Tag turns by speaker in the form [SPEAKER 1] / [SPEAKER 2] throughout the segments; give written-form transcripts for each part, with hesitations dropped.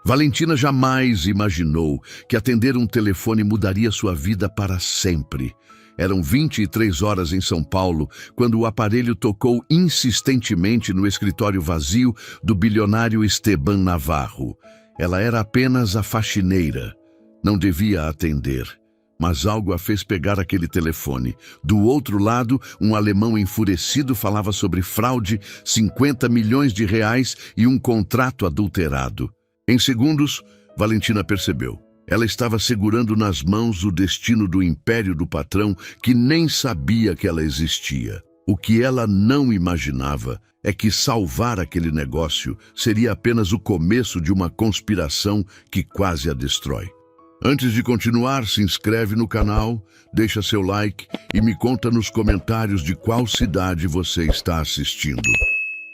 [SPEAKER 1] Valentina jamais imaginou que atender um telefone mudaria sua vida para sempre. Eram 23 horas em São Paulo, quando o aparelho tocou insistentemente no escritório vazio do bilionário Esteban Navarro. Ela era apenas a faxineira. Não devia atender, mas algo a fez pegar aquele telefone. Do outro lado, um alemão enfurecido falava sobre fraude, 50 milhões de reais e um contrato adulterado. Em segundos, Valentina percebeu. Ela estava segurando nas mãos o destino do império do patrão que nem sabia que ela existia. O que ela não imaginava é que salvar aquele negócio seria apenas o começo de uma conspiração que quase a destrói. Antes de continuar, se inscreve no canal, deixa seu like e me conta nos comentários de qual cidade você está assistindo.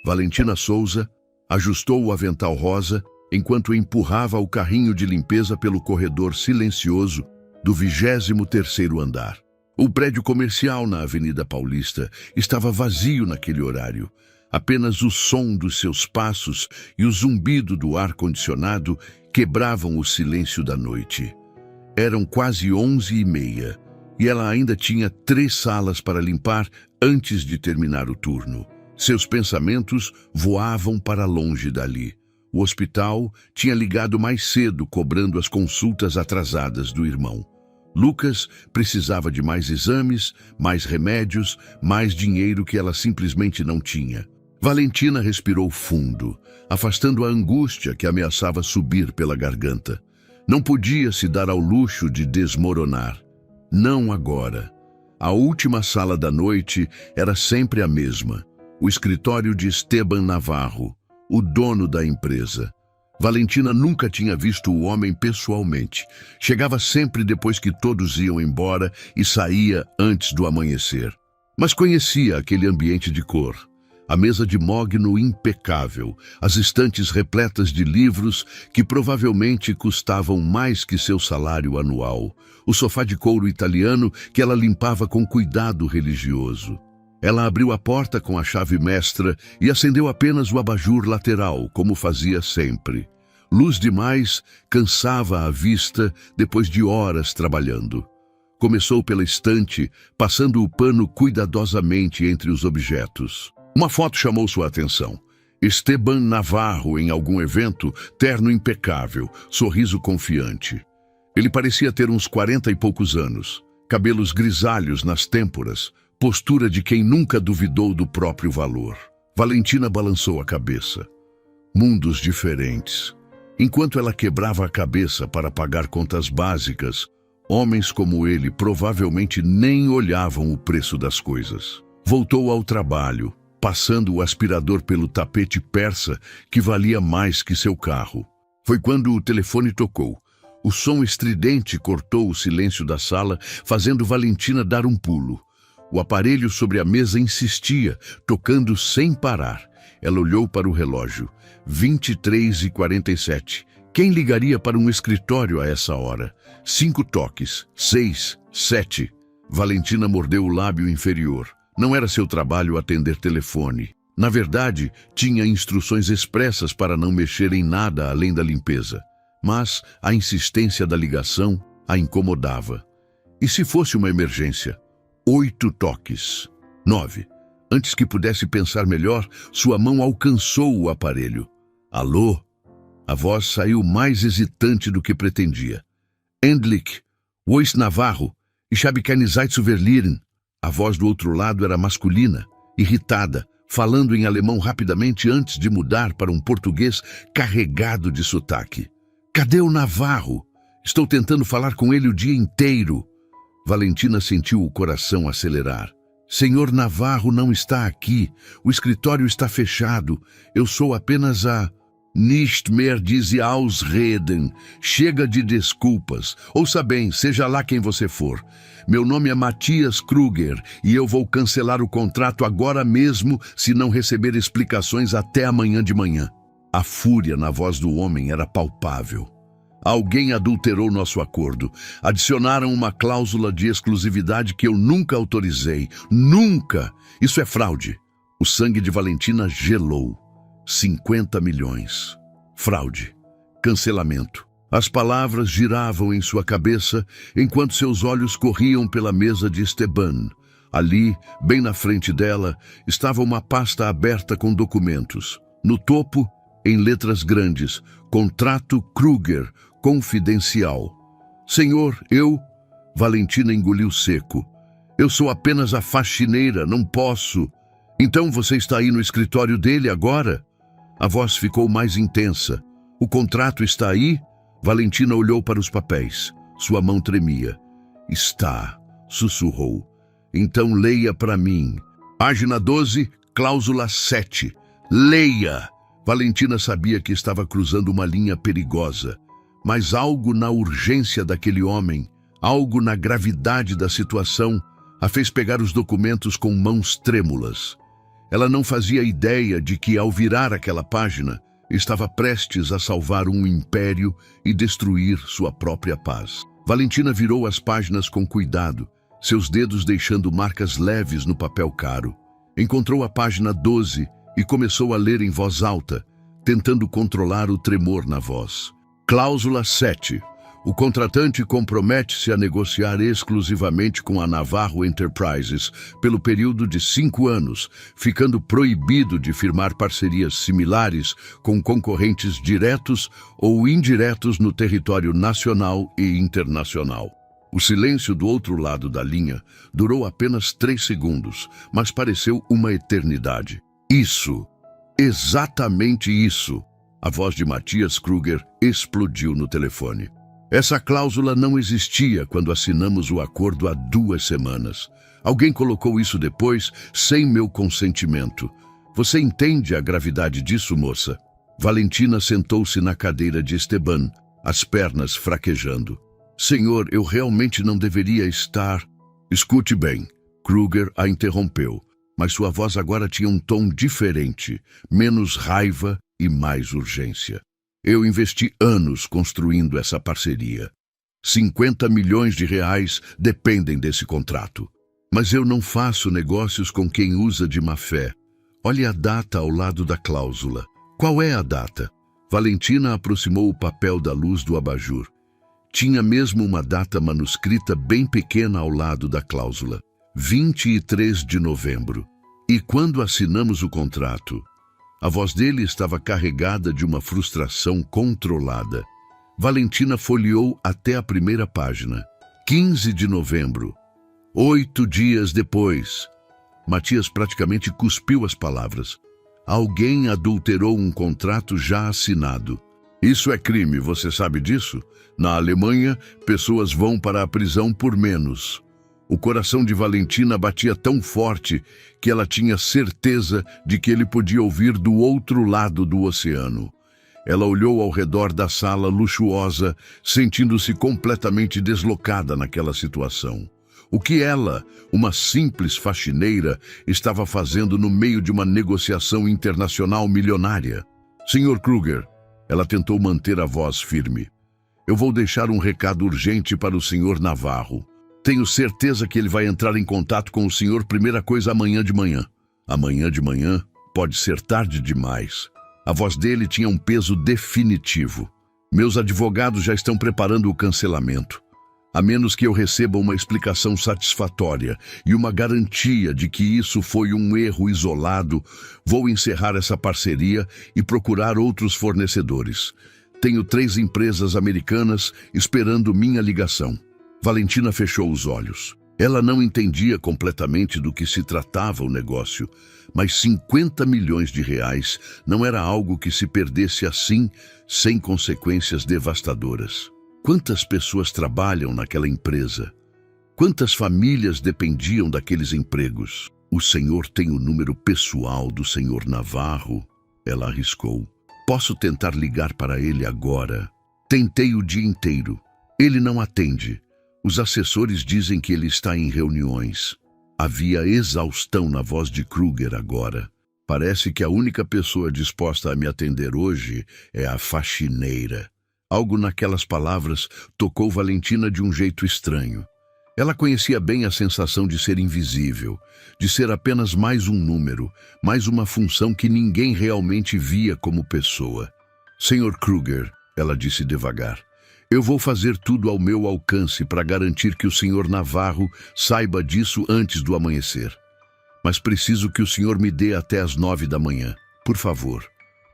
[SPEAKER 1] Valentina Souza ajustou o avental rosa enquanto empurrava o carrinho de limpeza pelo corredor silencioso do 23º andar. O prédio comercial na Avenida Paulista estava vazio naquele horário. Apenas o som dos seus passos e o zumbido do ar-condicionado quebravam o silêncio da noite. Eram quase 11h30 e ela ainda tinha 3 salas para limpar antes de terminar o turno. Seus pensamentos voavam para longe dali. O hospital tinha ligado mais cedo, cobrando as consultas atrasadas do irmão. Lucas precisava de mais exames, mais remédios, mais dinheiro que ela simplesmente não tinha. Valentina respirou fundo, afastando a angústia que ameaçava subir pela garganta. Não podia se dar ao luxo de desmoronar. Não agora. A última sala da noite era sempre a mesma. O escritório de Esteban Navarro, o dono da empresa. Valentina nunca tinha visto o homem pessoalmente. Chegava sempre depois que todos iam embora e saía antes do amanhecer. Mas conhecia aquele ambiente de cor. A mesa de mogno impecável, as estantes repletas de livros que provavelmente custavam mais que seu salário anual, o sofá de couro italiano que ela limpava com cuidado religioso. Ela abriu a porta com a chave mestra e acendeu apenas o abajur lateral, como fazia sempre. Luz demais cansava a vista depois de horas trabalhando. Começou pela estante, passando o pano cuidadosamente entre os objetos. Uma foto chamou sua atenção. Esteban Navarro em algum evento, terno impecável, sorriso confiante. Ele parecia ter uns 40 e poucos anos, cabelos grisalhos nas têmporas, postura de quem nunca duvidou do próprio valor. Valentina balançou a cabeça. Mundos diferentes. Enquanto ela quebrava a cabeça para pagar contas básicas, homens como ele provavelmente nem olhavam o preço das coisas. Voltou ao trabalho, passando o aspirador pelo tapete persa que valia mais que seu carro. Foi quando o telefone tocou. O som estridente cortou o silêncio da sala, fazendo Valentina dar um pulo. O aparelho sobre a mesa insistia, tocando sem parar. Ela olhou para o relógio. 23h47. Quem ligaria para um escritório a essa hora? 5 toques. 6, 7. Valentina mordeu o lábio inferior. Não era seu trabalho atender telefone. Na verdade, tinha instruções expressas para não mexer em nada além da limpeza. Mas a insistência da ligação a incomodava. E se fosse uma emergência? 8 toques. 9. Antes que pudesse pensar melhor, sua mão alcançou o aparelho. Alô? A voz saiu mais hesitante do que pretendia. Endlich, wo ist Navarro? Ich habe keine Zeit zu verlieren. A voz do outro lado era masculina, irritada, falando em alemão rapidamente antes de mudar para um português carregado de sotaque. Cadê o Navarro? Estou tentando falar com ele o dia inteiro. Valentina sentiu o coração acelerar. Senhor Navarro não está aqui. O escritório está fechado. Eu sou apenas a... Nicht mehr diese Ausreden. Chega de desculpas. Ouça bem, seja lá quem você for. Meu nome é Matthias Kruger e eu vou cancelar o contrato agora mesmo se não receber explicações até amanhã de manhã. A fúria na voz do homem era palpável. Alguém adulterou nosso acordo. Adicionaram uma cláusula de exclusividade que eu nunca autorizei. Nunca! Isso é fraude. O sangue de Valentina gelou. 50 milhões. Fraude. cancelamento. As palavras giravam em sua cabeça enquanto seus olhos corriam pela mesa de Esteban. Ali, bem na frente dela, estava uma pasta aberta com documentos. No topo, em letras grandes, Contrato Kruger, confidencial. Senhor, Valentina engoliu seco. Eu sou apenas a faxineira, não posso. Então você está aí no escritório dele agora? A voz ficou mais intensa. O contrato está aí? Valentina olhou para os papéis. Sua mão tremia. Está, sussurrou. Então leia para mim. Página 12, cláusula 7. Leia! Valentina sabia que estava cruzando uma linha perigosa. Mas algo na urgência daquele homem, algo na gravidade da situação, a fez pegar os documentos com mãos trêmulas. Ela não fazia ideia de que, ao virar aquela página, estava prestes a salvar um império e destruir sua própria paz. Valentina virou as páginas com cuidado, seus dedos deixando marcas leves no papel caro. Encontrou a página 12 e começou a ler em voz alta, tentando controlar o tremor na voz. Cláusula 7. O contratante compromete-se a negociar exclusivamente com a Navarro Enterprises pelo período de 5 anos, ficando proibido de firmar parcerias similares com concorrentes diretos ou indiretos no território nacional e internacional. O silêncio do outro lado da linha durou apenas 3 segundos, mas pareceu uma eternidade. Isso, exatamente isso. A voz de Matthias Kruger explodiu no telefone. Essa cláusula não existia quando assinamos o acordo há 2 semanas. Alguém colocou isso depois, sem meu consentimento. Você entende a gravidade disso, moça? Valentina sentou-se na cadeira de Esteban, as pernas fraquejando. Senhor, eu realmente não deveria estar... Escute bem. Kruger a interrompeu, mas sua voz agora tinha um tom diferente, menos raiva e mais urgência. Eu investi anos construindo essa parceria. 50 milhões de reais dependem desse contrato. Mas eu não faço negócios com quem usa de má fé. Olhe a data ao lado da cláusula. Qual é a data? Valentina aproximou o papel da luz do abajur. Tinha mesmo uma data manuscrita bem pequena ao lado da cláusula. 23 de novembro. E quando assinamos o contrato... A voz dele estava carregada de uma frustração controlada. Valentina folheou até a primeira página. 15 de novembro. 8 dias depois. Matthias praticamente cuspiu as palavras. Alguém adulterou um contrato já assinado. Isso é crime, você sabe disso? Na Alemanha, pessoas vão para a prisão por menos. O coração de Valentina batia tão forte que ela tinha certeza de que ele podia ouvir do outro lado do oceano. Ela olhou ao redor da sala luxuosa, sentindo-se completamente deslocada naquela situação. O que ela, uma simples faxineira, estava fazendo no meio de uma negociação internacional milionária? Senhor Kruger, ela tentou manter a voz firme. Eu vou deixar um recado urgente para o senhor Navarro. Tenho certeza que ele vai entrar em contato com o senhor primeira coisa amanhã de manhã. Amanhã de manhã? Pode ser tarde demais. A voz dele tinha um peso definitivo. Meus advogados já estão preparando o cancelamento. A menos que eu receba uma explicação satisfatória e uma garantia de que isso foi um erro isolado, vou encerrar essa parceria e procurar outros fornecedores. Tenho 3 empresas americanas esperando minha ligação. Valentina fechou os olhos. Ela não entendia completamente do que se tratava o negócio, mas 50 milhões de reais não era algo que se perdesse assim, sem consequências devastadoras. Quantas pessoas trabalham naquela empresa? Quantas famílias dependiam daqueles empregos? O senhor tem o número pessoal do senhor Navarro? Ela arriscou. Posso tentar ligar para ele agora? Tentei o dia inteiro. Ele não atende. Os assessores dizem que ele está em reuniões. Havia exaustão na voz de Kruger agora. Parece que a única pessoa disposta a me atender hoje é a faxineira. Algo naquelas palavras tocou Valentina de um jeito estranho. Ela conhecia bem a sensação de ser invisível, de ser apenas mais um número, mais uma função que ninguém realmente via como pessoa. Senhor Kruger, ela disse devagar. Eu vou fazer tudo ao meu alcance para garantir que o Sr. Navarro saiba disso antes do amanhecer. Mas preciso que o senhor me dê até as 9 da manhã. Por favor.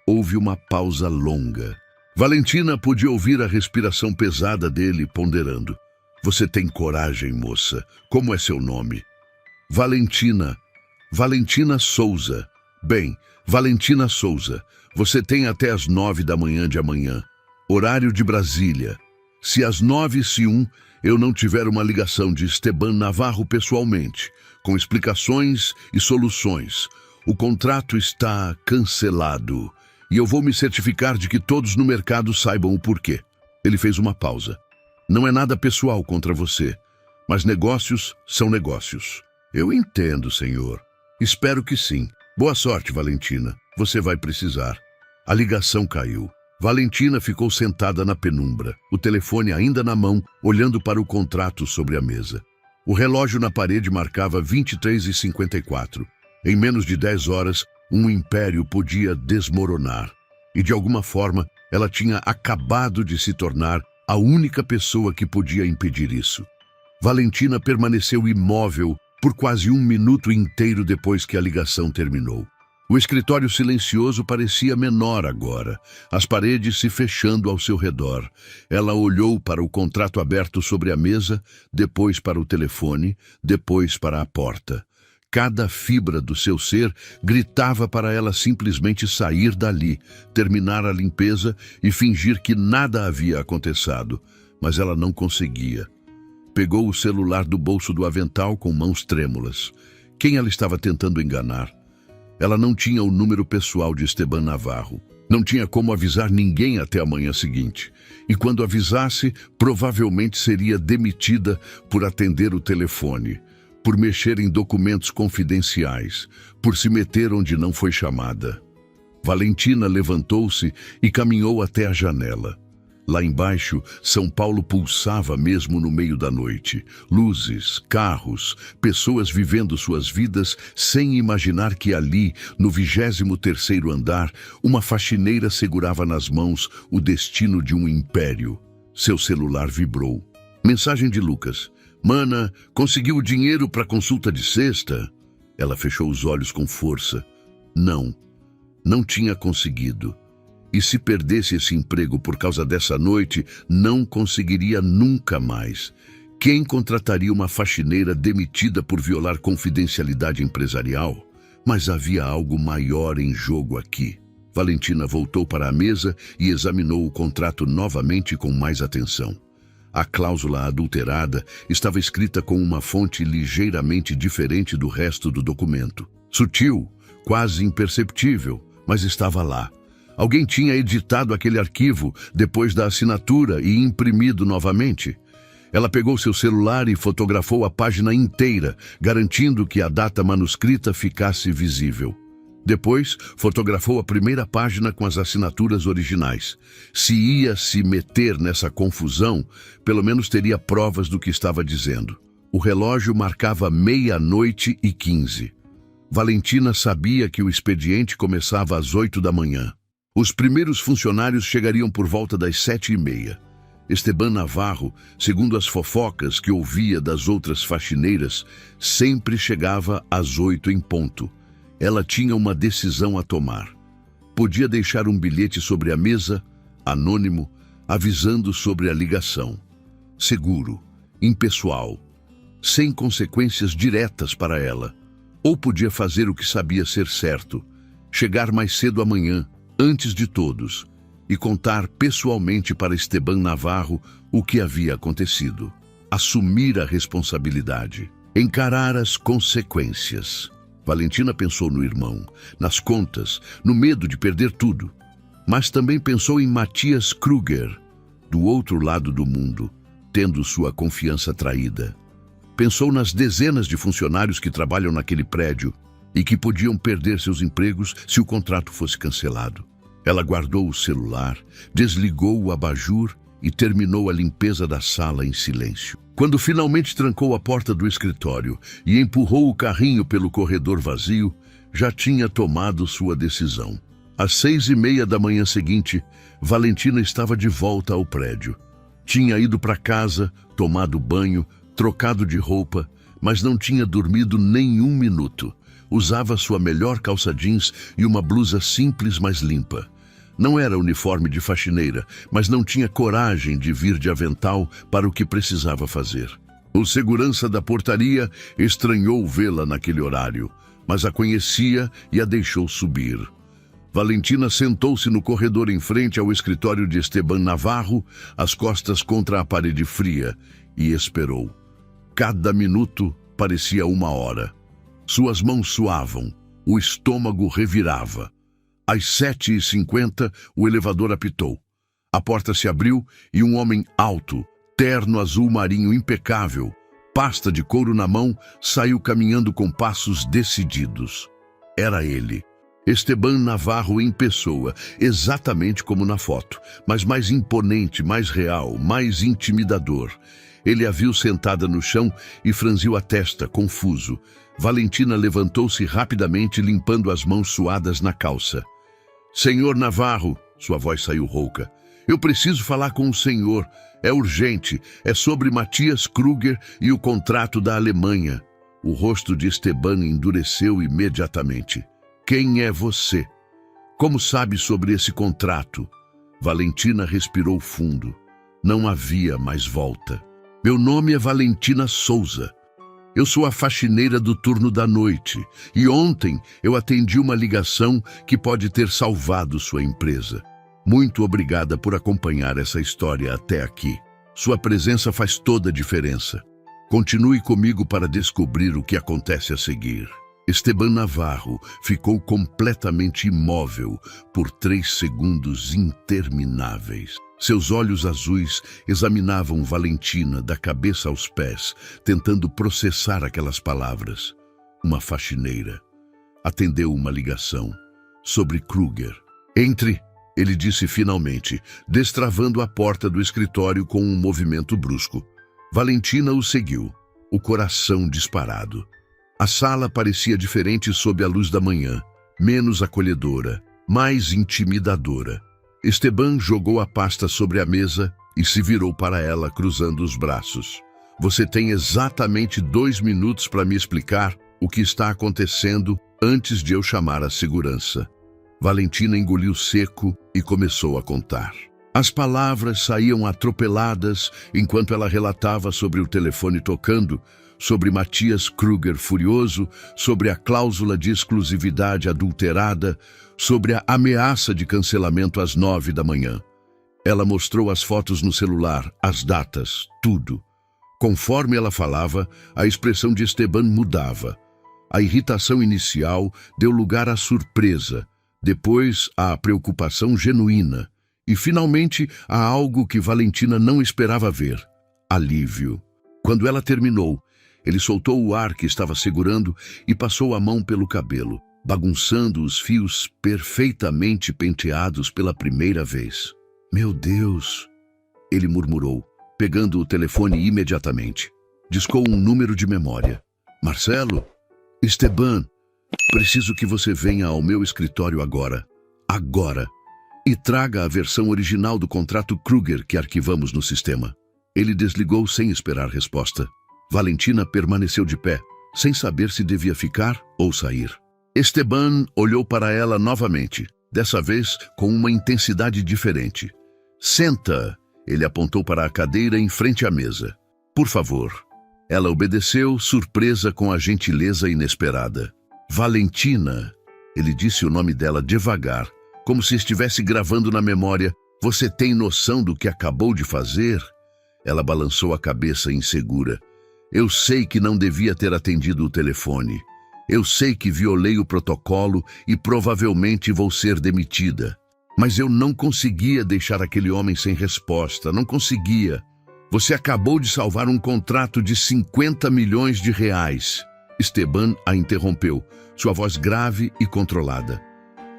[SPEAKER 1] Houve uma pausa longa. Valentina podia ouvir a respiração pesada dele ponderando. Você tem coragem, moça. Como é seu nome? Valentina. Valentina Souza. Bem, Valentina Souza, você tem até as 9 da manhã de amanhã. Horário de Brasília. Se às 9h01 eu não tiver uma ligação de Esteban Navarro pessoalmente, com explicações e soluções, o contrato está cancelado e eu vou me certificar de que todos no mercado saibam o porquê. Ele fez uma pausa. Não é nada pessoal contra você, mas negócios são negócios. Eu entendo, senhor. Espero que sim. Boa sorte, Valentina. Você vai precisar. A ligação caiu. Valentina ficou sentada na penumbra, o telefone ainda na mão, olhando para o contrato sobre a mesa. O relógio na parede marcava 23h54. Em menos de 10 horas, um império podia desmoronar. E de alguma forma, ela tinha acabado de se tornar a única pessoa que podia impedir isso. Valentina permaneceu imóvel por quase 1 minuto inteiro depois que a ligação terminou. O escritório silencioso parecia menor agora, as paredes se fechando ao seu redor. Ela olhou para o contrato aberto sobre a mesa, depois para o telefone, depois para a porta. Cada fibra do seu ser gritava para ela simplesmente sair dali, terminar a limpeza e fingir que nada havia acontecido, mas ela não conseguia. Pegou o celular do bolso do avental com mãos trêmulas. Quem ela estava tentando enganar? Ela não tinha o número pessoal de Esteban Navarro. Não tinha como avisar ninguém até a manhã seguinte. E quando avisasse, provavelmente seria demitida por atender o telefone, por mexer em documentos confidenciais, por se meter onde não foi chamada. Valentina levantou-se e caminhou até a janela. Lá embaixo, São Paulo pulsava mesmo no meio da noite. Luzes, carros, pessoas vivendo suas vidas sem imaginar que ali, no 23º andar, uma faxineira segurava nas mãos o destino de um império. Seu celular vibrou. Mensagem de Lucas. Mana, conseguiu o dinheiro para a consulta de sexta? Ela fechou os olhos com força. Não tinha conseguido. E se perdesse esse emprego por causa dessa noite, não conseguiria nunca mais. Quem contrataria uma faxineira demitida por violar confidencialidade empresarial? Mas havia algo maior em jogo aqui. Valentina voltou para a mesa e examinou o contrato novamente com mais atenção. A cláusula adulterada estava escrita com uma fonte ligeiramente diferente do resto do documento. Sutil, quase imperceptível, mas estava lá. Alguém tinha editado aquele arquivo depois da assinatura e imprimido novamente. Ela pegou seu celular e fotografou a página inteira, garantindo que a data manuscrita ficasse visível. Depois, fotografou a primeira página com as assinaturas originais. Se ia se meter nessa confusão, pelo menos teria provas do que estava dizendo. O relógio marcava 00:15. Valentina sabia que o expediente começava às 8 da manhã. Os primeiros funcionários chegariam por volta das 7h30. Esteban Navarro, segundo as fofocas que ouvia das outras faxineiras, sempre chegava às 8 em ponto. Ela tinha uma decisão a tomar. Podia deixar um bilhete sobre a mesa, anônimo, avisando sobre a ligação. Seguro, impessoal, sem consequências diretas para ela. Ou podia fazer o que sabia ser certo, chegar mais cedo amanhã, antes de todos, e contar pessoalmente para Esteban Navarro o que havia acontecido. Assumir a responsabilidade, encarar as consequências. Valentina pensou no irmão, nas contas, no medo de perder tudo. Mas também pensou em Matias Kruger, do outro lado do mundo, tendo sua confiança traída. Pensou nas dezenas de funcionários que trabalham naquele prédio e que podiam perder seus empregos se o contrato fosse cancelado. Ela guardou o celular, desligou o abajur e terminou a limpeza da sala em silêncio. Quando finalmente trancou a porta do escritório e empurrou o carrinho pelo corredor vazio, já tinha tomado sua decisão. Às 6h30 da manhã seguinte, Valentina estava de volta ao prédio. Tinha ido para casa, tomado banho, trocado de roupa, mas não tinha dormido nem um minuto. Usava sua melhor calça jeans e uma blusa simples, mas limpa. Não era uniforme de faxineira, mas não tinha coragem de vir de avental para o que precisava fazer. O segurança da portaria estranhou vê-la naquele horário, mas a conhecia e a deixou subir. Valentina sentou-se no corredor em frente ao escritório de Esteban Navarro, as costas contra a parede fria, e esperou. Cada minuto parecia uma hora. Suas mãos suavam, o estômago revirava. Às 7h50, o elevador apitou. A porta se abriu e um homem alto, terno azul marinho impecável, pasta de couro na mão, saiu caminhando com passos decididos. Era ele. Esteban Navarro em pessoa, exatamente como na foto, mas mais imponente, mais real, mais intimidador. Ele a viu sentada no chão e franziu a testa, confuso. Valentina levantou-se rapidamente, limpando as mãos suadas na calça. Senhor Navarro, sua voz saiu rouca. Eu preciso falar com o senhor. É urgente. É sobre Matthias Kruger e o contrato da Alemanha. O rosto de Esteban endureceu imediatamente. Quem é você? Como sabe sobre esse contrato? Valentina respirou fundo. Não havia mais volta. Meu nome é Valentina Souza. Eu sou a faxineira do turno da noite e ontem eu atendi uma ligação que pode ter salvado sua empresa. Muito obrigada por acompanhar essa história até aqui. Sua presença faz toda a diferença. Continue comigo para descobrir o que acontece a seguir. Esteban Navarro ficou completamente imóvel por 3 segundos intermináveis. Seus olhos azuis examinavam Valentina da cabeça aos pés, tentando processar aquelas palavras. Uma faxineira. Atendeu uma ligação. Sobre Kruger. Entre, ele disse finalmente, destravando a porta do escritório com um movimento brusco. Valentina o seguiu, o coração disparado. A sala parecia diferente sob a luz da manhã, menos acolhedora, mais intimidadora. Esteban jogou a pasta sobre a mesa e se virou para ela, cruzando os braços. Você tem exatamente 2 minutos para me explicar o que está acontecendo antes de eu chamar a segurança. Valentina engoliu seco e começou a contar. As palavras saíam atropeladas enquanto ela relatava sobre o telefone tocando, sobre Matthias Kruger furioso, sobre a cláusula de exclusividade adulterada, sobre a ameaça de cancelamento às 9 da manhã. Ela mostrou as fotos no celular, as datas, tudo. Conforme ela falava, a expressão de Esteban mudava. A irritação inicial deu lugar à surpresa, depois à preocupação genuína e, finalmente, a algo que Valentina não esperava ver: alívio. Quando ela terminou, ele soltou o ar que estava segurando e passou a mão pelo cabelo, bagunçando os fios perfeitamente penteados pela primeira vez. Meu Deus! Ele murmurou, pegando o telefone imediatamente. Discou um número de memória. Marcelo? Esteban, preciso que você venha ao meu escritório agora. Agora! E traga a versão original do contrato Kruger que arquivamos no sistema. Ele desligou sem esperar resposta. Valentina permaneceu de pé, sem saber se devia ficar ou sair. Esteban olhou para ela novamente, dessa vez com uma intensidade diferente. Senta! Ele apontou para a cadeira em frente à mesa. Por favor. Ela obedeceu, surpresa com a gentileza inesperada. Valentina! Ele disse o nome dela devagar, como se estivesse gravando na memória. Você tem noção do que acabou de fazer? Ela balançou a cabeça insegura. Eu sei que não devia ter atendido o telefone. Eu sei que violei o protocolo e provavelmente vou ser demitida. Mas eu não conseguia deixar aquele homem sem resposta, não conseguia. Você acabou de salvar um contrato de 50 milhões de reais. Esteban a interrompeu, sua voz grave e controlada.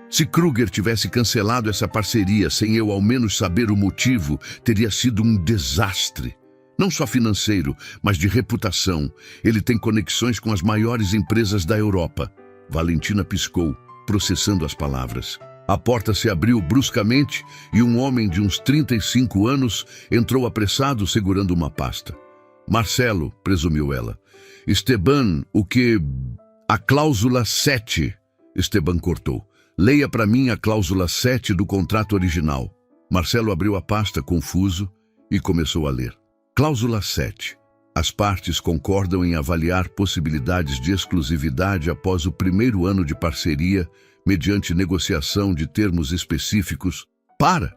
[SPEAKER 1] Se Kruger tivesse cancelado essa parceria sem eu ao menos saber o motivo, teria sido um desastre. Não só financeiro, mas de reputação. Ele tem conexões com as maiores empresas da Europa. Valentina piscou, processando as palavras. A porta se abriu bruscamente e um homem de uns 35 anos entrou apressado segurando uma pasta. Marcelo, presumiu ela. Esteban, o que... A cláusula 7. Esteban cortou. Leia para mim a cláusula 7 do contrato original. Marcelo abriu a pasta confuso e começou a ler. Cláusula 7. As partes concordam em avaliar possibilidades de exclusividade após o primeiro ano de parceria, mediante negociação de termos específicos. Para!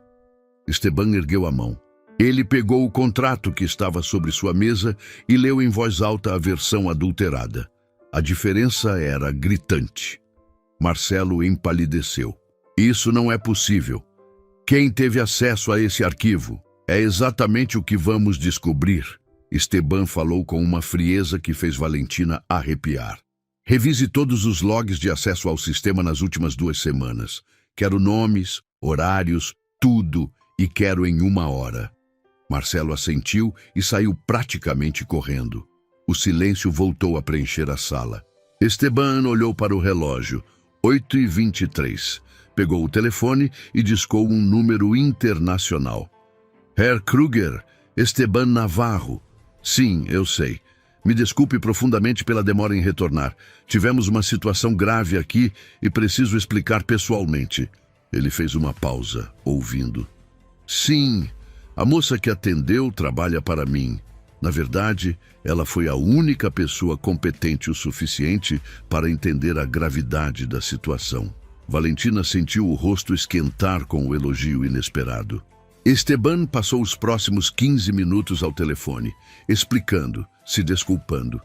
[SPEAKER 1] Esteban ergueu a mão. Ele pegou o contrato que estava sobre sua mesa e leu em voz alta a versão adulterada. A diferença era gritante. Marcelo empalideceu. Isso não é possível. Quem teve acesso a esse arquivo? É exatamente o que vamos descobrir. Esteban falou com uma frieza que fez Valentina arrepiar. Revise todos os logs de acesso ao sistema nas últimas 2 semanas. Quero nomes, horários, tudo, e quero em 1 hora. Marcelo assentiu e saiu praticamente correndo. O silêncio voltou a preencher a sala. Esteban olhou para o relógio. 8h23. Pegou o telefone e discou um número internacional. Herr Kruger, Esteban Navarro. Sim, eu sei. Me desculpe profundamente pela demora em retornar. Tivemos uma situação grave aqui e preciso explicar pessoalmente. Ele fez uma pausa, ouvindo. Sim, a moça que atendeu trabalha para mim. Na verdade, ela foi a única pessoa competente o suficiente para entender a gravidade da situação. Valentina sentiu o rosto esquentar com o elogio inesperado. Esteban passou os próximos 15 minutos ao telefone, explicando, se desculpando,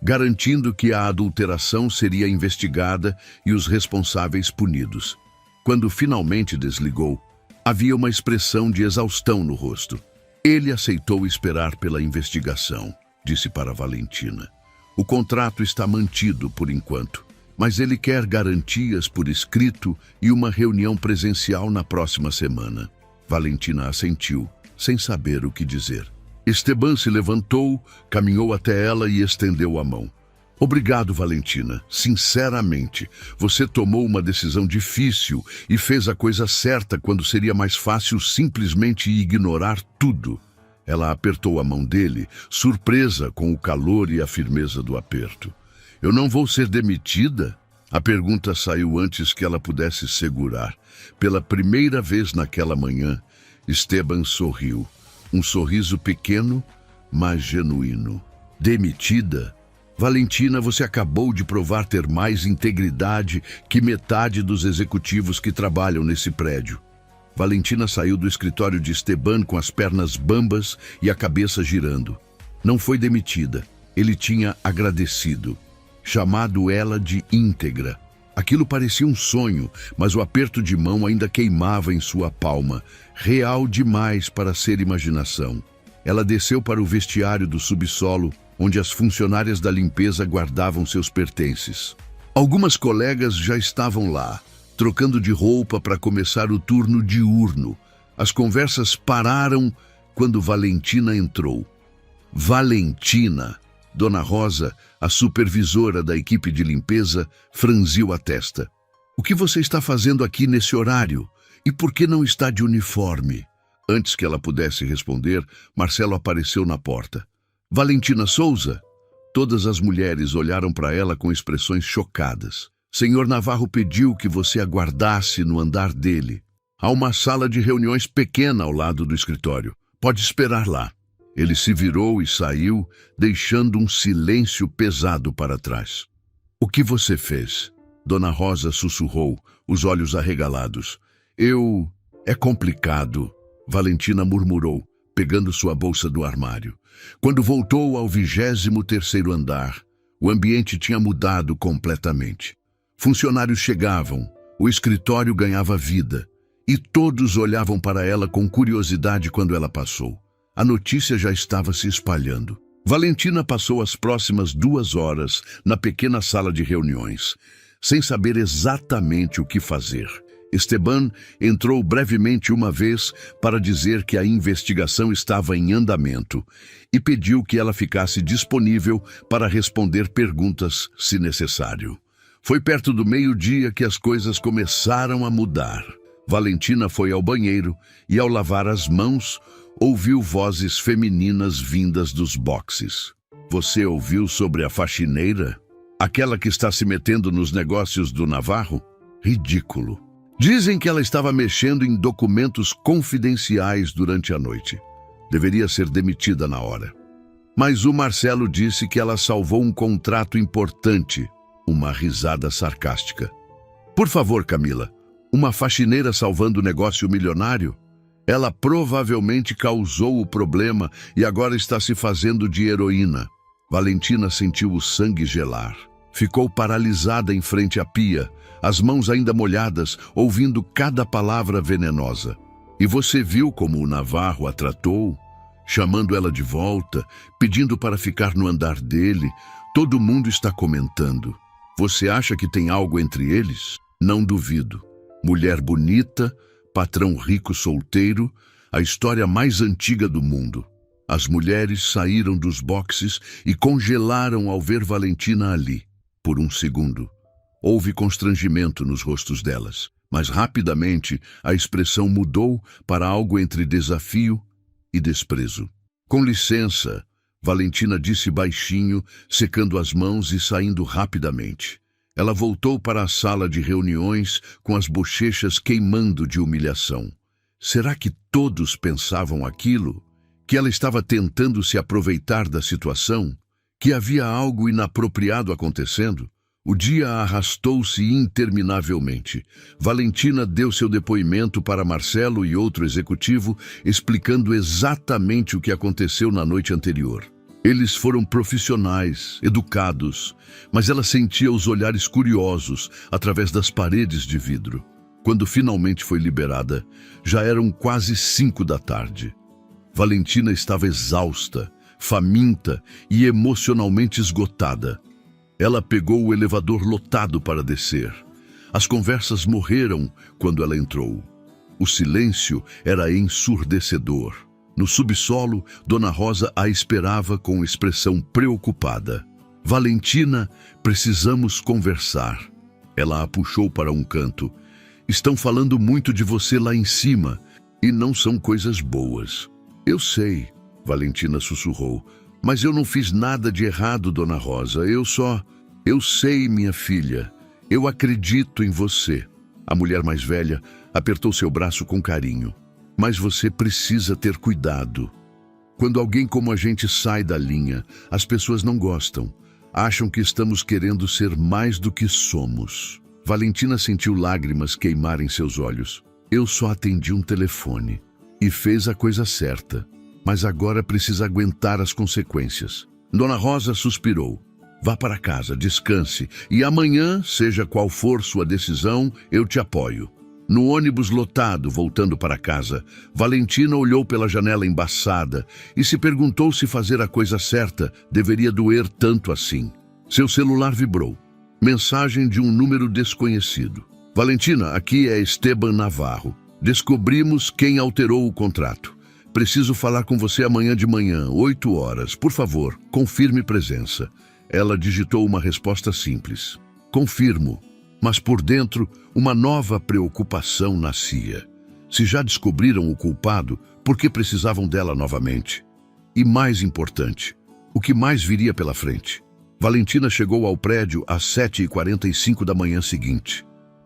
[SPEAKER 1] garantindo que a adulteração seria investigada e os responsáveis punidos. Quando finalmente desligou, havia uma expressão de exaustão no rosto. Ele aceitou esperar pela investigação, disse para Valentina. O contrato está mantido por enquanto, mas ele quer garantias por escrito e uma reunião presencial na próxima semana. Valentina assentiu, sem saber o que dizer. Esteban se levantou, caminhou até ela e estendeu a mão. Obrigado, Valentina. Sinceramente, você tomou uma decisão difícil e fez a coisa certa quando seria mais fácil simplesmente ignorar tudo. Ela apertou a mão dele, surpresa com o calor e a firmeza do aperto. Eu não vou ser demitida? A pergunta saiu antes que ela pudesse segurar. Pela primeira vez naquela manhã, Esteban sorriu. Um sorriso pequeno, mas genuíno. Demitida? Valentina, você acabou de provar ter mais integridade que metade dos executivos que trabalham nesse prédio. Valentina saiu do escritório de Esteban com as pernas bambas e a cabeça girando. Não foi demitida. Ele tinha agradecido. Chamado ela de íntegra. Aquilo parecia um sonho, mas o aperto de mão ainda queimava em sua palma, real demais para ser imaginação. Ela desceu para o vestiário do subsolo, onde as funcionárias da limpeza guardavam seus pertences. Algumas colegas já estavam lá, trocando de roupa para começar o turno diurno. As conversas pararam quando Valentina entrou. Valentina! Dona Rosa, a supervisora da equipe de limpeza, franziu a testa. O que você está fazendo aqui nesse horário? E por que não está de uniforme? Antes que ela pudesse responder, Marcelo apareceu na porta. Valentina Souza? Todas as mulheres olharam para ela com expressões chocadas. Senhor Navarro pediu que você aguardasse no andar dele. Há uma sala de reuniões pequena ao lado do escritório. Pode esperar lá. Ele se virou e saiu, deixando um silêncio pesado para trás. O que você fez? Dona Rosa sussurrou, os olhos arregalados. É complicado, Valentina murmurou, pegando sua bolsa do armário. Quando voltou ao 23º andar, o ambiente tinha mudado completamente. Funcionários chegavam, o escritório ganhava vida, e todos olhavam para ela com curiosidade quando ela passou. A notícia já estava se espalhando. Valentina passou as próximas 2 horas na pequena sala de reuniões, sem saber exatamente o que fazer. Esteban entrou brevemente uma vez para dizer que a investigação estava em andamento e pediu que ela ficasse disponível para responder perguntas se necessário. Foi perto do meio-dia que as coisas começaram a mudar. Valentina foi ao banheiro e, ao lavar as mãos, ouviu vozes femininas vindas dos boxes. Você ouviu sobre a faxineira? Aquela que está se metendo nos negócios do Navarro? Ridículo. Dizem que ela estava mexendo em documentos confidenciais durante a noite. Deveria ser demitida na hora. Mas o Marcelo disse que ela salvou um contrato importante. Uma risada sarcástica. Por favor, Camila, uma faxineira salvando o negócio milionário? Ela provavelmente causou o problema e agora está se fazendo de heroína. Valentina sentiu o sangue gelar. Ficou paralisada em frente à pia, as mãos ainda molhadas, ouvindo cada palavra venenosa. E você viu como o Navarro a tratou? Chamando ela de volta, pedindo para ficar no andar dele. Todo mundo está comentando. Você acha que tem algo entre eles? Não duvido. Mulher bonita, patrão rico solteiro, a história mais antiga do mundo. As mulheres saíram dos boxes e congelaram ao ver Valentina ali. Por um segundo. Houve constrangimento nos rostos delas, mas rapidamente a expressão mudou para algo entre desafio e desprezo. Com licença, Valentina disse baixinho, secando as mãos e saindo rapidamente. Ela voltou para a sala de reuniões com as bochechas queimando de humilhação. Será que todos pensavam aquilo? Que ela estava tentando se aproveitar da situação? Que havia algo inapropriado acontecendo? O dia arrastou-se interminavelmente. Valentina deu seu depoimento para Marcelo e outro executivo, explicando exatamente o que aconteceu na noite anterior. Eles foram profissionais, educados, mas ela sentia os olhares curiosos através das paredes de vidro. Quando finalmente foi liberada, já eram quase 5 da tarde. Valentina estava exausta, faminta e emocionalmente esgotada. Ela pegou o elevador lotado para descer. As conversas morreram quando ela entrou. O silêncio era ensurdecedor. No subsolo, Dona Rosa a esperava com expressão preocupada. Valentina, precisamos conversar. Ela a puxou para um canto. Estão falando muito de você lá em cima, e não são coisas boas. Eu sei, Valentina sussurrou, mas eu não fiz nada de errado, Dona Rosa. Eu sei, minha filha. Eu acredito em você. A mulher mais velha apertou seu braço com carinho. Mas você precisa ter cuidado. Quando alguém como a gente sai da linha, as pessoas não gostam. Acham que estamos querendo ser mais do que somos. Valentina sentiu lágrimas queimar em seus olhos. Eu só atendi um telefone. E fez a coisa certa. Mas agora precisa aguentar as consequências. Dona Rosa suspirou. Vá para casa, descanse. E amanhã, seja qual for sua decisão, eu te apoio. No ônibus lotado, voltando para casa, Valentina olhou pela janela embaçada e se perguntou se fazer a coisa certa deveria doer tanto assim. Seu celular vibrou. Mensagem de um número desconhecido. Valentina, aqui é Esteban Navarro. Descobrimos quem alterou o contrato. Preciso falar com você amanhã de manhã, 8 horas. Por favor, confirme presença. Ela digitou uma resposta simples. Confirmo. Mas por dentro, uma nova preocupação nascia. Se já descobriram o culpado, por que precisavam dela novamente? E mais importante, o que mais viria pela frente? Valentina chegou ao prédio às 7h45 da manhã seguinte.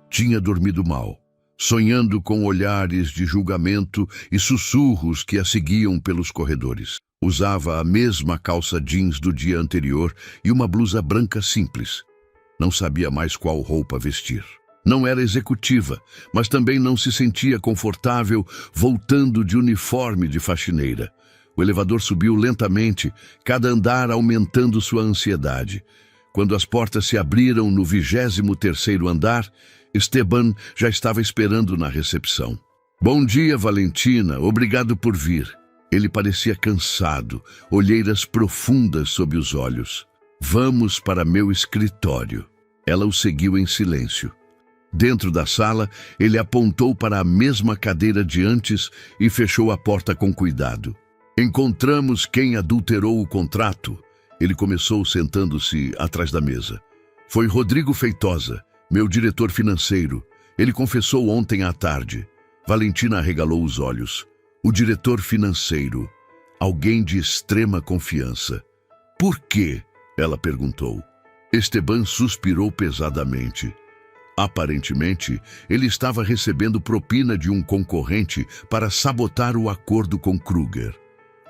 [SPEAKER 1] Tinha dormido mal, sonhando com olhares de julgamento e sussurros que a seguiam pelos corredores. Usava a mesma calça jeans do dia anterior e uma blusa branca simples. Não sabia mais qual roupa vestir. Não era executiva, mas também não se sentia confortável voltando de uniforme de faxineira. O elevador subiu lentamente, cada andar aumentando sua ansiedade. Quando as portas se abriram no 23º andar, Esteban já estava esperando na recepção. Bom dia, Valentina. Obrigado por vir. Ele parecia cansado, olheiras profundas sob os olhos. Vamos para meu escritório. Ela o seguiu em silêncio. Dentro da sala, ele apontou para a mesma cadeira de antes e fechou a porta com cuidado. Encontramos quem adulterou o contrato. Ele começou sentando-se atrás da mesa. Foi Rodrigo Feitosa, meu diretor financeiro. Ele confessou ontem à tarde. Valentina arregalou os olhos. O diretor financeiro. Alguém de extrema confiança. Por quê? Ela perguntou. Esteban suspirou pesadamente. Aparentemente, ele estava recebendo propina de um concorrente para sabotar o acordo com Kruger.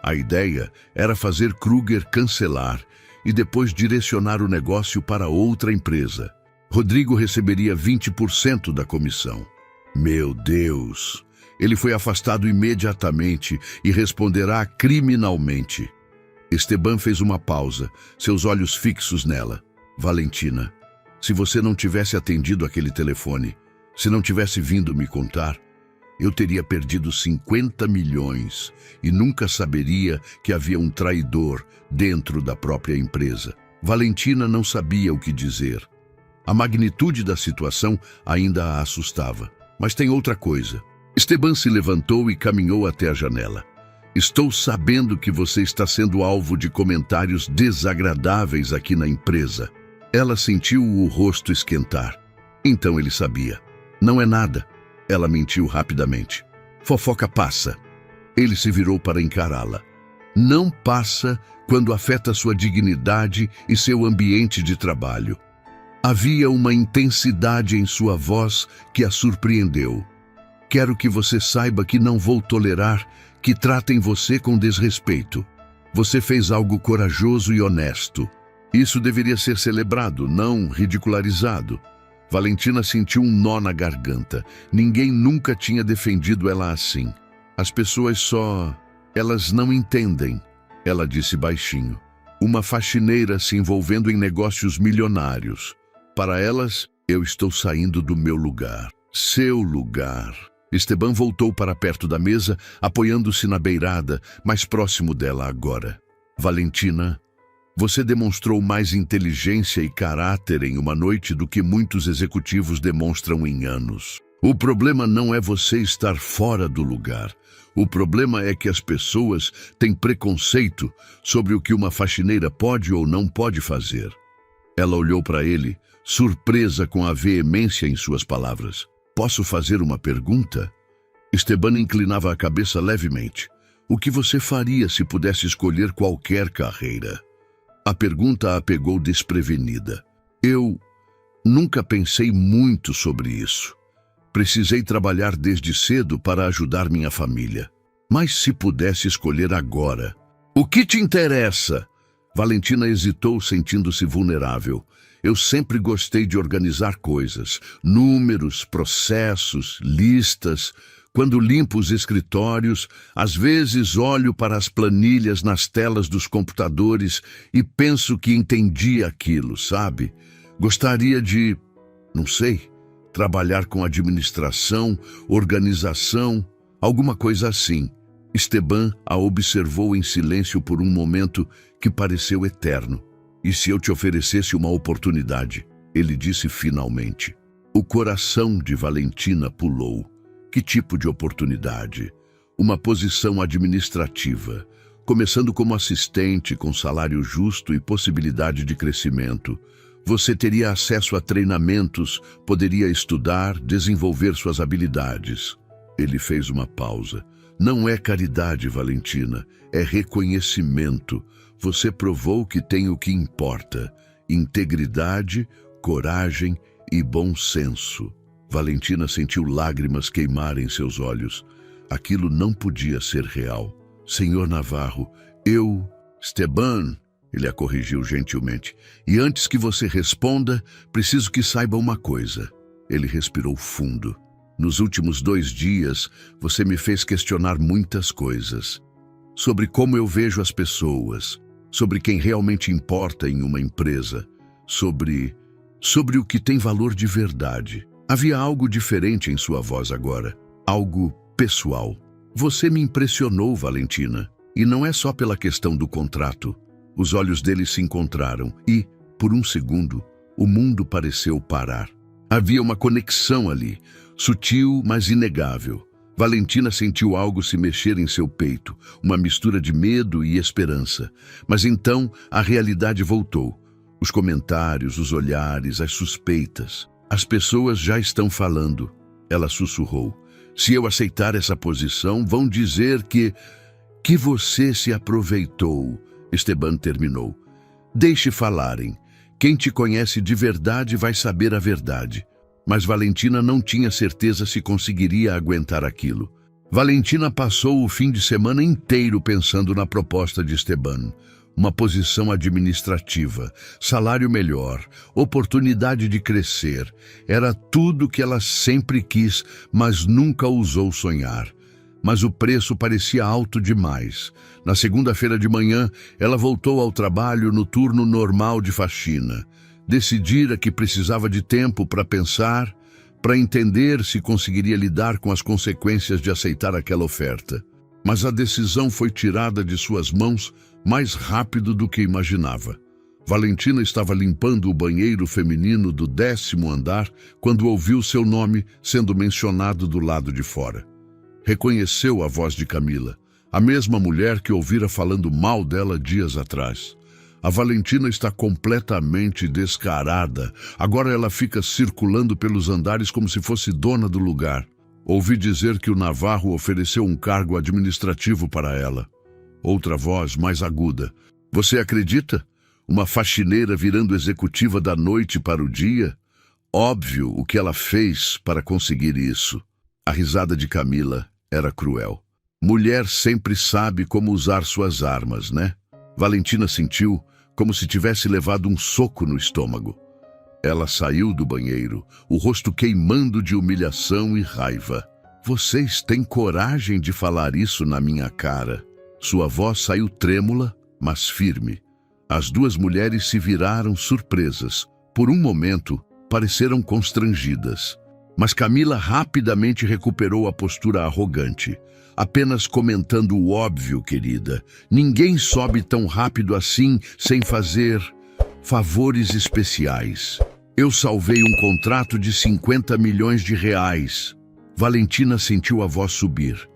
[SPEAKER 1] A ideia era fazer Kruger cancelar e depois direcionar o negócio para outra empresa. Rodrigo receberia 20% da comissão. Meu Deus! Ele foi afastado imediatamente e responderá criminalmente. Esteban fez uma pausa, seus olhos fixos nela. Valentina, se você não tivesse atendido aquele telefone, se não tivesse vindo me contar, eu teria perdido 50 milhões e nunca saberia que havia um traidor dentro da própria empresa. Valentina não sabia o que dizer. A magnitude da situação ainda a assustava. Mas tem outra coisa. Esteban se levantou e caminhou até a janela. Estou sabendo que você está sendo alvo de comentários desagradáveis aqui na empresa. Ela sentiu o rosto esquentar. Então ele sabia. Não é nada. Ela mentiu rapidamente. Fofoca passa. Ele se virou para encará-la. Não passa quando afeta sua dignidade e seu ambiente de trabalho. Havia uma intensidade em sua voz que a surpreendeu. Quero que você saiba que não vou tolerar que tratem você com desrespeito. Você fez algo corajoso e honesto. Isso deveria ser celebrado, não ridicularizado. Valentina sentiu um nó na garganta. Ninguém nunca tinha defendido ela assim. As pessoas elas não entendem, ela disse baixinho. Uma faxineira se envolvendo em negócios milionários. Para elas, eu estou saindo do meu lugar. Seu lugar. Esteban voltou para perto da mesa, apoiando-se na beirada, mais próximo dela agora. Valentina, você demonstrou mais inteligência e caráter em uma noite do que muitos executivos demonstram em anos. O problema não é você estar fora do lugar. O problema é que as pessoas têm preconceito sobre o que uma faxineira pode ou não pode fazer. Ela olhou para ele, surpresa com a veemência em suas palavras. Posso fazer uma pergunta? Esteban inclinava a cabeça levemente. O que você faria se pudesse escolher qualquer carreira? A pergunta a pegou desprevenida. Eu nunca pensei muito sobre isso. Precisei trabalhar desde cedo para ajudar minha família. Mas se pudesse escolher agora... O que te interessa? Valentina hesitou, sentindo-se vulnerável. Eu sempre gostei de organizar coisas, números, processos, listas. Quando limpo os escritórios, às vezes olho para as planilhas nas telas dos computadores e penso que entendi aquilo, sabe? Gostaria de, não sei, trabalhar com administração, organização, alguma coisa assim. Esteban a observou em silêncio por um momento que pareceu eterno. E se eu te oferecesse uma oportunidade? Ele disse finalmente. O coração de Valentina pulou. Que tipo de oportunidade? Uma posição administrativa, começando como assistente com salário justo e possibilidade de crescimento. Você teria acesso a treinamentos, poderia estudar, desenvolver suas habilidades. Ele fez uma pausa. Não é caridade, Valentina, é reconhecimento. Você provou que tem o que importa: integridade, coragem e bom senso. Valentina sentiu lágrimas queimarem seus olhos. Aquilo não podia ser real. Senhor Navarro, Esteban, ele a corrigiu gentilmente. E antes que você responda, preciso que saiba uma coisa. Ele respirou fundo. Nos últimos 2 dias, você me fez questionar muitas coisas. Sobre como eu vejo as pessoas, sobre quem realmente importa em uma empresa, sobre o que tem valor de verdade. Havia algo diferente em sua voz agora, algo pessoal. Você me impressionou, Valentina, e não é só pela questão do contrato. Os olhos dele se encontraram e, por um segundo, o mundo pareceu parar. Havia uma conexão ali, sutil, mas inegável. Valentina sentiu algo se mexer em seu peito, uma mistura de medo e esperança. Mas então a realidade voltou. Os comentários, os olhares, as suspeitas. As pessoas já estão falando. Ela sussurrou. Se eu aceitar essa posição, vão dizer que você se aproveitou. Esteban terminou. Deixe falarem. Quem te conhece de verdade vai saber a verdade. Mas Valentina não tinha certeza se conseguiria aguentar aquilo. Valentina passou o fim de semana inteiro pensando na proposta de Esteban. Uma posição administrativa, salário melhor, oportunidade de crescer. Era tudo que ela sempre quis, mas nunca ousou sonhar. Mas o preço parecia alto demais. Na segunda-feira de manhã, ela voltou ao trabalho no turno normal de faxina. Decidira que precisava de tempo para pensar, para entender se conseguiria lidar com as consequências de aceitar aquela oferta. Mas a decisão foi tirada de suas mãos mais rápido do que imaginava. Valentina estava limpando o banheiro feminino do 10º andar quando ouviu seu nome sendo mencionado do lado de fora. Reconheceu a voz de Camila, a mesma mulher que ouvira falando mal dela dias atrás. A Valentina está completamente descarada. Agora ela fica circulando pelos andares como se fosse dona do lugar. Ouvi dizer que o Navarro ofereceu um cargo administrativo para ela. Outra voz, mais aguda. Você acredita? Uma faxineira virando executiva da noite para o dia? Óbvio o que ela fez para conseguir isso. A risada de Camila era cruel. Mulher sempre sabe como usar suas armas, né? Valentina sentiu como se tivesse levado um soco no estômago. Ela saiu do banheiro, o rosto queimando de humilhação e raiva. Vocês têm coragem de falar isso na minha cara? Sua voz saiu trêmula, mas firme. As duas mulheres se viraram surpresas. Por um momento, pareceram constrangidas. Mas Camila rapidamente recuperou a postura arrogante. Apenas comentando o óbvio, querida. Ninguém sobe tão rápido assim sem fazer favores especiais. Eu salvei um contrato de 50 milhões de reais. Valentina sentiu a voz subir.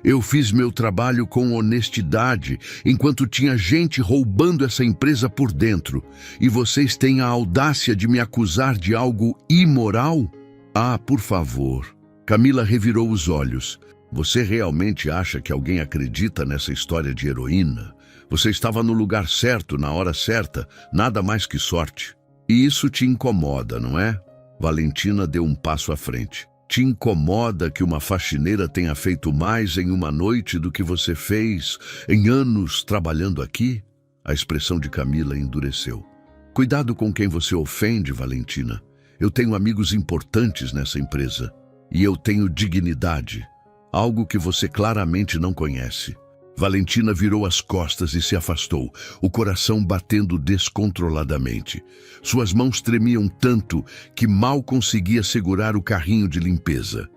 [SPEAKER 1] Eu fiz meu trabalho com honestidade, enquanto tinha gente roubando essa empresa por dentro. E vocês têm a audácia de me acusar de algo imoral? Ah, por favor. Camila revirou os olhos. Você realmente acha que alguém acredita nessa história de heroína? Você estava no lugar certo, na hora certa, nada mais que sorte. E isso te incomoda, não é? Valentina deu um passo à frente. Te incomoda que uma faxineira tenha feito mais em uma noite do que você fez em anos trabalhando aqui? A expressão de Camila endureceu. Cuidado com quem você ofende, Valentina. Eu tenho amigos importantes nessa empresa. E eu tenho dignidade. Algo que você claramente não conhece. Valentina virou as costas e se afastou, o coração batendo descontroladamente. Suas mãos tremiam tanto que mal conseguia segurar o carrinho de limpeza.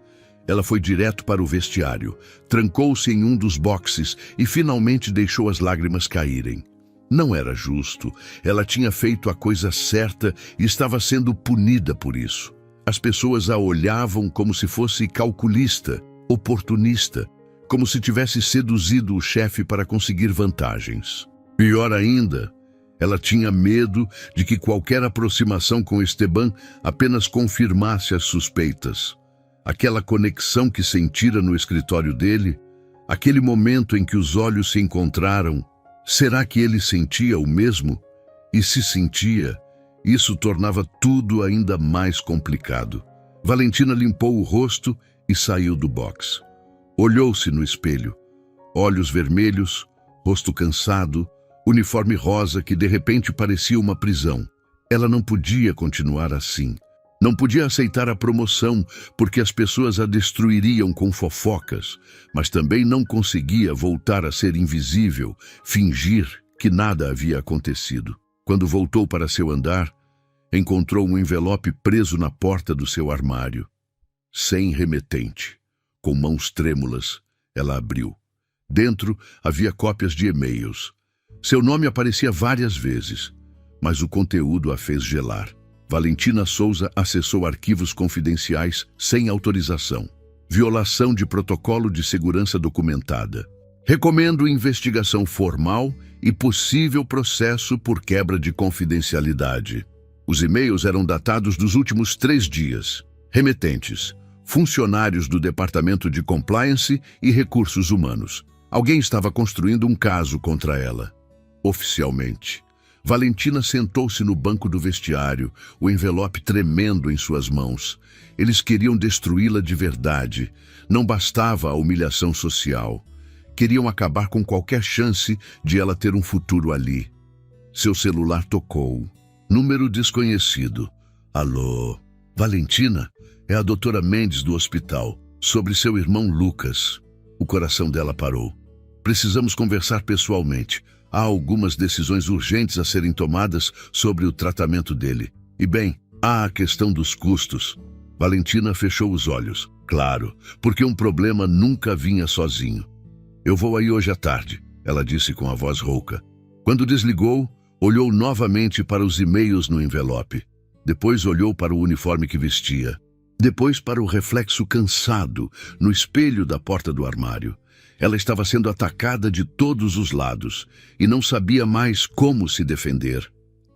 [SPEAKER 1] Ela foi direto para o vestiário, trancou-se em um dos boxes e finalmente deixou as lágrimas caírem. Não era justo. Ela tinha feito a coisa certa e estava sendo punida por isso. As pessoas a olhavam como se fosse calculista, oportunista, como se tivesse seduzido o chefe para conseguir vantagens. Pior ainda, ela tinha medo de que qualquer aproximação com Esteban apenas confirmasse as suspeitas. Aquela conexão que sentira no escritório dele, aquele momento em que os olhos se encontraram, será que ele sentia o mesmo? E se sentia, isso tornava tudo ainda mais complicado. Valentina limpou o rosto e saiu do box. Olhou-se no espelho. Olhos vermelhos, rosto cansado, uniforme rosa que de repente parecia uma prisão. Ela não podia continuar assim. Não podia aceitar a promoção porque as pessoas a destruiriam com fofocas, mas também não conseguia voltar a ser invisível, fingir que nada havia acontecido. Quando voltou para seu andar, encontrou um envelope preso na porta do seu armário. Sem remetente. Com mãos trêmulas, ela abriu. Dentro havia cópias de e-mails. Seu nome aparecia várias vezes, mas o conteúdo a fez gelar. Valentina Souza acessou arquivos confidenciais sem autorização. Violação de protocolo de segurança documentada. Recomendo investigação formal e possível processo por quebra de confidencialidade. Os e-mails eram datados dos últimos 3 dias. Remetentes: funcionários do Departamento de Compliance e Recursos Humanos. Alguém estava construindo um caso contra ela. Oficialmente. Valentina sentou-se no banco do vestiário, o envelope tremendo em suas mãos. Eles queriam destruí-la de verdade. Não bastava a humilhação social. Queriam acabar com qualquer chance de ela ter um futuro ali. Seu celular tocou. Número desconhecido. Alô? Valentina? É a doutora Mendes do hospital. Sobre seu irmão Lucas. O coração dela parou. Precisamos conversar pessoalmente. Há algumas decisões urgentes a serem tomadas sobre o tratamento dele. E bem, há a questão dos custos. Valentina fechou os olhos. Claro, porque um problema nunca vinha sozinho. Eu vou aí hoje à tarde, ela disse com a voz rouca. Quando desligou, olhou novamente para os e-mails no envelope. Depois olhou para o uniforme que vestia. Depois para o reflexo cansado no espelho da porta do armário. Ela estava sendo atacada de todos os lados e não sabia mais como se defender.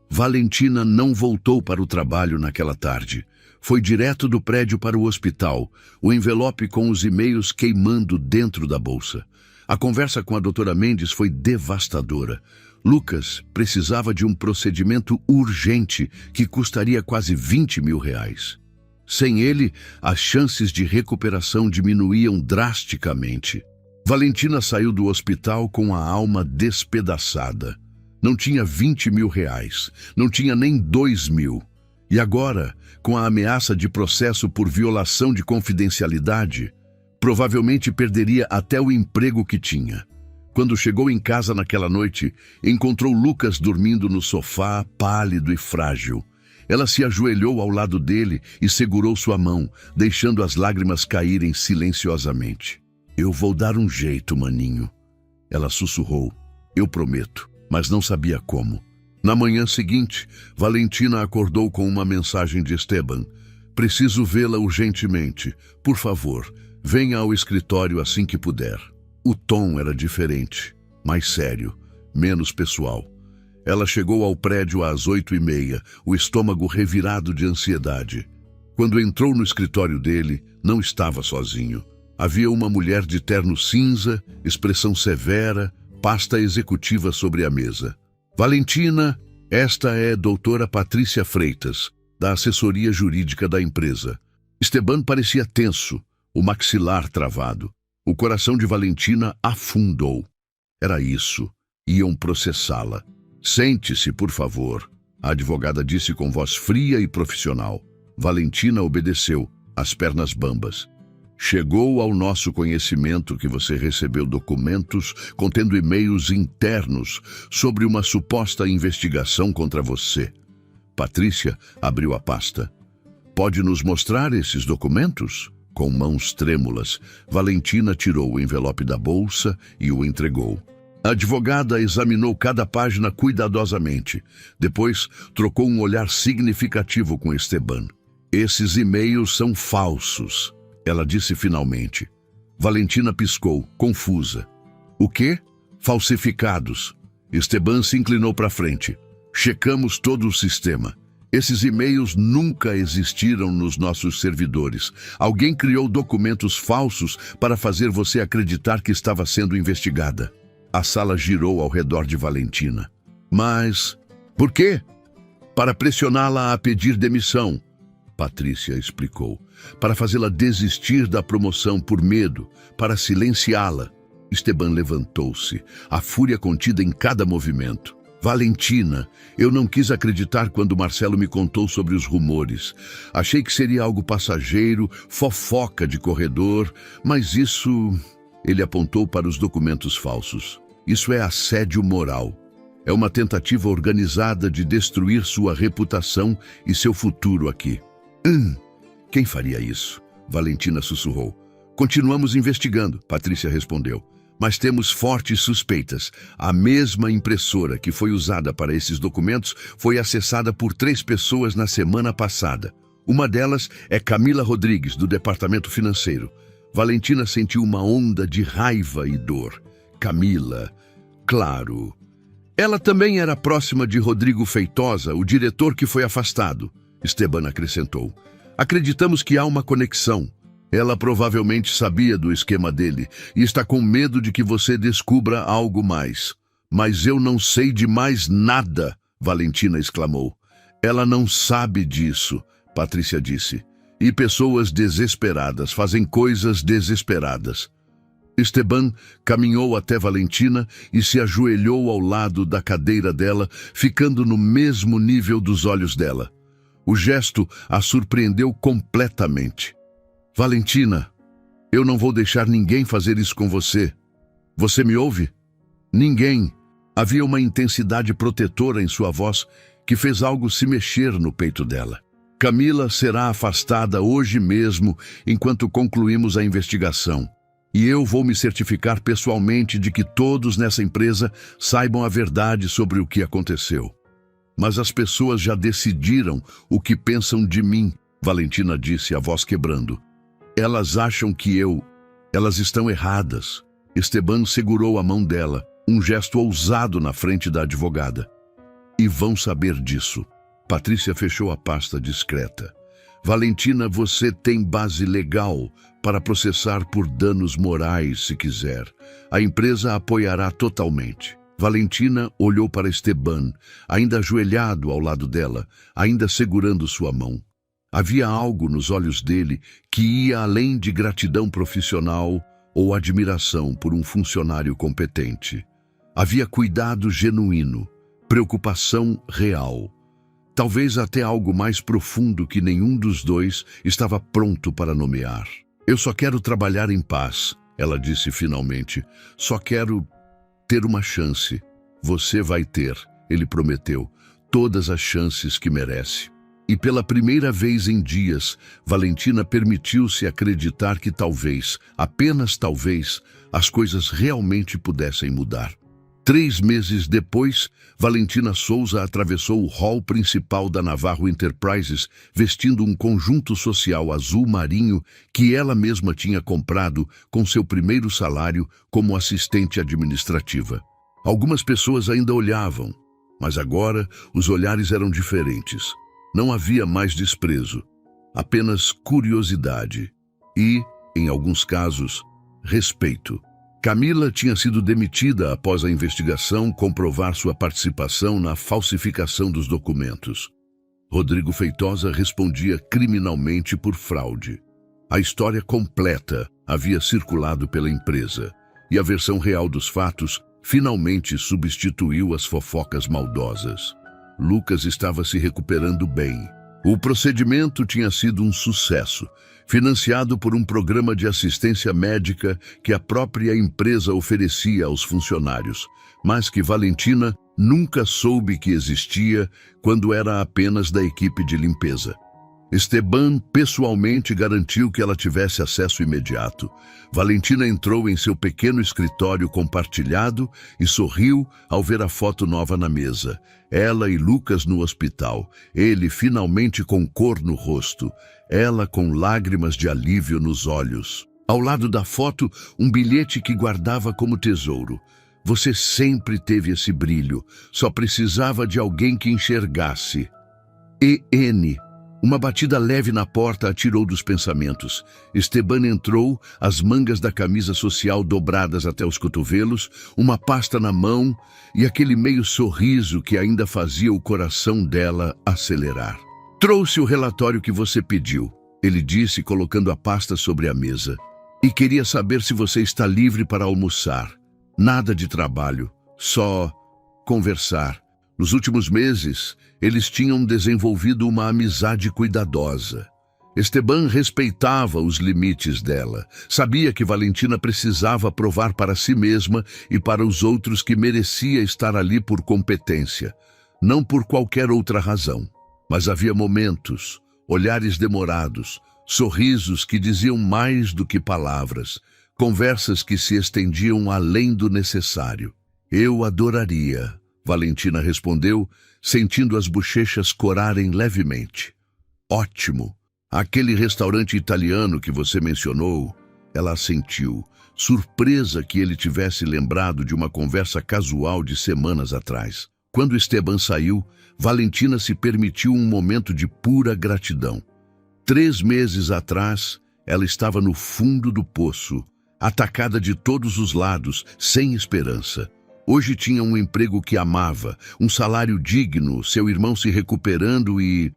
[SPEAKER 1] Valentina não voltou para o trabalho naquela tarde. Foi direto do prédio para o hospital, o envelope com os e-mails queimando dentro da bolsa. A conversa com a doutora Mendes foi devastadora. Lucas precisava de um procedimento urgente que custaria quase 20 mil reais. Sem ele, as chances de recuperação diminuíam drasticamente. Valentina saiu do hospital com a alma despedaçada. Não tinha 20 mil reais, não tinha nem 2 mil. E agora, com a ameaça de processo por violação de confidencialidade, provavelmente perderia até o emprego que tinha. Quando chegou em casa naquela noite, encontrou Lucas dormindo no sofá, pálido e frágil. Ela se ajoelhou ao lado dele e segurou sua mão, deixando as lágrimas caírem silenciosamente. Eu vou dar um jeito, maninho. Ela sussurrou. Eu prometo, mas não sabia como. Na manhã seguinte, Valentina acordou com uma mensagem de Esteban. Preciso vê-la urgentemente. Por favor, venha ao escritório assim que puder. O tom era diferente, mais sério, menos pessoal. Ela chegou ao prédio às 8h30, o estômago revirado de ansiedade. Quando entrou no escritório dele, não estava sozinho. Havia uma mulher de terno cinza, expressão severa, pasta executiva sobre a mesa. Valentina, esta é doutora Patrícia Freitas, da assessoria jurídica da empresa. Esteban parecia tenso, o maxilar travado. O coração de Valentina afundou. Era isso. Iam processá-la. Sente-se, por favor, a advogada disse com voz fria e profissional. Valentina obedeceu, as pernas bambas. Chegou ao nosso conhecimento que você recebeu documentos contendo e-mails internos sobre uma suposta investigação contra você. Patrícia abriu a pasta. Pode nos mostrar esses documentos? Com mãos trêmulas, Valentina tirou o envelope da bolsa e o entregou. A advogada examinou cada página cuidadosamente. Depois, trocou um olhar significativo com Esteban. Esses e-mails são falsos, ela disse finalmente. Valentina piscou, confusa. O quê? Falsificados. Esteban se inclinou para frente. Checamos todo o sistema. Esses e-mails nunca existiram nos nossos servidores. Alguém criou documentos falsos para fazer você acreditar que estava sendo investigada. A sala girou ao redor de Valentina. Mas, por quê? Para pressioná-la a pedir demissão, Patrícia explicou. Para fazê-la desistir da promoção por medo, para silenciá-la. Esteban levantou-se, a fúria contida em cada movimento. Valentina, eu não quis acreditar quando Marcelo me contou sobre os rumores. Achei que seria algo passageiro, fofoca de corredor, mas isso... Ele apontou para os documentos falsos. Isso é assédio moral. É uma tentativa organizada de destruir sua reputação e seu futuro aqui. Quem faria isso? Valentina sussurrou. Continuamos investigando, Patrícia respondeu. Mas temos fortes suspeitas. A mesma impressora que foi usada para esses documentos foi acessada por 3 pessoas na semana passada. Uma delas é Camila Rodrigues, do Departamento Financeiro. Valentina sentiu uma onda de raiva e dor. Camila, claro. Ela também era próxima de Rodrigo Feitosa, o diretor que foi afastado. Esteban acrescentou. Acreditamos que há uma conexão. Ela provavelmente sabia do esquema dele e está com medo de que você descubra algo mais. Mas eu não sei de mais nada, Valentina exclamou. Ela não sabe disso, Patrícia disse. E pessoas desesperadas fazem coisas desesperadas. Esteban caminhou até Valentina e se ajoelhou ao lado da cadeira dela, ficando no mesmo nível dos olhos dela. O gesto a surpreendeu completamente. Valentina, eu não vou deixar ninguém fazer isso com você. Você me ouve? Ninguém. Havia uma intensidade protetora em sua voz que fez algo se mexer no peito dela. Camila será afastada hoje mesmo enquanto concluímos a investigação. E eu vou me certificar pessoalmente de que todos nessa empresa saibam a verdade sobre o que aconteceu. Mas as pessoas já decidiram o que pensam de mim, Valentina disse, a voz quebrando. Elas acham que Elas estão erradas. Esteban segurou a mão dela, um gesto ousado na frente da advogada. E vão saber disso. Patrícia fechou a pasta discreta. Valentina, você tem base legal para processar por danos morais, se quiser. A empresa apoiará totalmente. Valentina olhou para Esteban, ainda ajoelhado ao lado dela, ainda segurando sua mão. Havia algo nos olhos dele que ia além de gratidão profissional ou admiração por um funcionário competente. Havia cuidado genuíno, preocupação real. Talvez até algo mais profundo que nenhum dos dois estava pronto para nomear. Eu só quero trabalhar em paz, ela disse finalmente. Só quero ter uma chance. Você vai ter, ele prometeu, todas as chances que merece. E pela primeira vez em dias, Valentina permitiu-se acreditar que talvez, apenas talvez, as coisas realmente pudessem mudar. 3 meses depois, Valentina Souza atravessou o hall principal da Navarro Enterprises, vestindo um conjunto social azul marinho que ela mesma tinha comprado com seu primeiro salário como assistente administrativa. Algumas pessoas ainda olhavam, mas agora os olhares eram diferentes. Não havia mais desprezo, apenas curiosidade e, em alguns casos, respeito. Camila tinha sido demitida após a investigação comprovar sua participação na falsificação dos documentos. Rodrigo Feitosa respondia criminalmente por fraude. A história completa havia circulado pela empresa e a versão real dos fatos finalmente substituiu as fofocas maldosas. Lucas estava se recuperando bem. O procedimento tinha sido um sucesso, financiado por um programa de assistência médica que a própria empresa oferecia aos funcionários, mas que Valentina nunca soube que existia quando era apenas da equipe de limpeza. Esteban pessoalmente garantiu que ela tivesse acesso imediato. Valentina entrou em seu pequeno escritório compartilhado e sorriu ao ver a foto nova na mesa. Ela e Lucas no hospital, ele finalmente com cor no rosto, ela com lágrimas de alívio nos olhos. Ao lado da foto, um bilhete que guardava como tesouro. Você sempre teve esse brilho, só precisava de alguém que enxergasse. E.N. Uma batida leve na porta a tirou dos pensamentos. Esteban entrou, as mangas da camisa social dobradas até os cotovelos, uma pasta na mão e aquele meio sorriso que ainda fazia o coração dela acelerar. Trouxe o relatório que você pediu, ele disse, colocando a pasta sobre a mesa. E queria saber se você está livre para almoçar. Nada de trabalho, só conversar. Nos últimos meses, eles tinham desenvolvido uma amizade cuidadosa. Esteban respeitava os limites dela. Sabia que Valentina precisava provar para si mesma e para os outros que merecia estar ali por competência, não por qualquer outra razão. Mas havia momentos, olhares demorados, sorrisos que diziam mais do que palavras, conversas que se estendiam além do necessário. Eu adoraria, Valentina respondeu, sentindo as bochechas corarem levemente. Ótimo! Aquele restaurante italiano que você mencionou, ela assentiu, surpresa que ele tivesse lembrado de uma conversa casual de semanas atrás. Quando Esteban saiu, Valentina se permitiu um momento de pura gratidão. 3 meses atrás, Ela estava no fundo do poço, atacada de todos os lados, sem esperança. Hoje tinha um emprego que amava, um salário digno, seu irmão se recuperando e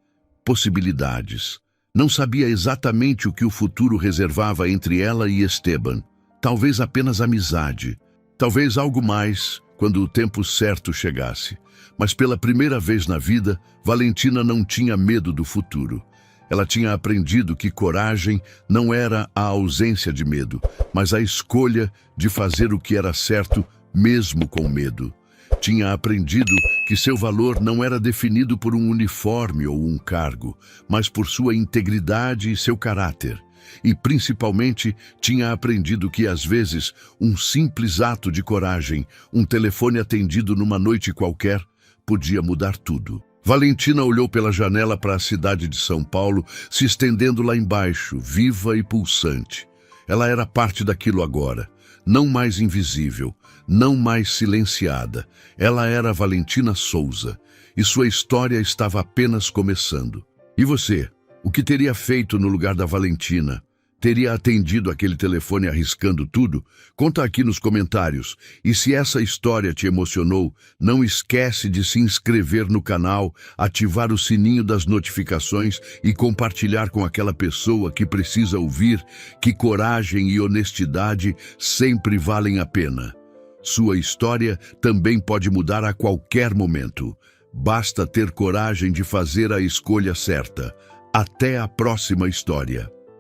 [SPEAKER 1] possibilidades. Não sabia exatamente o que o futuro reservava entre ela e Esteban. Talvez apenas amizade. Talvez algo mais, quando o tempo certo chegasse. Mas pela primeira vez na vida, Valentina não tinha medo do futuro. Ela tinha aprendido que coragem não era a ausência de medo, mas a escolha de fazer o que era certo, mesmo com medo. Tinha aprendido que seu valor não era definido por um uniforme ou um cargo, mas por sua integridade e seu caráter. E, principalmente, tinha aprendido que, às vezes, um simples ato de coragem, um telefone atendido numa noite qualquer, podia mudar tudo. Valentina olhou pela janela para a cidade de São Paulo, se estendendo lá embaixo, viva e pulsante. Ela era parte daquilo agora, não mais invisível, não mais silenciada. Ela era Valentina Souza, e sua história estava apenas começando. E você? O que teria feito no lugar da Valentina? Teria atendido aquele telefone arriscando tudo? Conta aqui nos comentários. E se essa história te emocionou, não esquece de se inscrever no canal, ativar o sininho das notificações e compartilhar com aquela pessoa que precisa ouvir que coragem e honestidade sempre valem a pena. Sua história também pode mudar a qualquer momento. Basta ter coragem de fazer a escolha certa. Até a próxima história.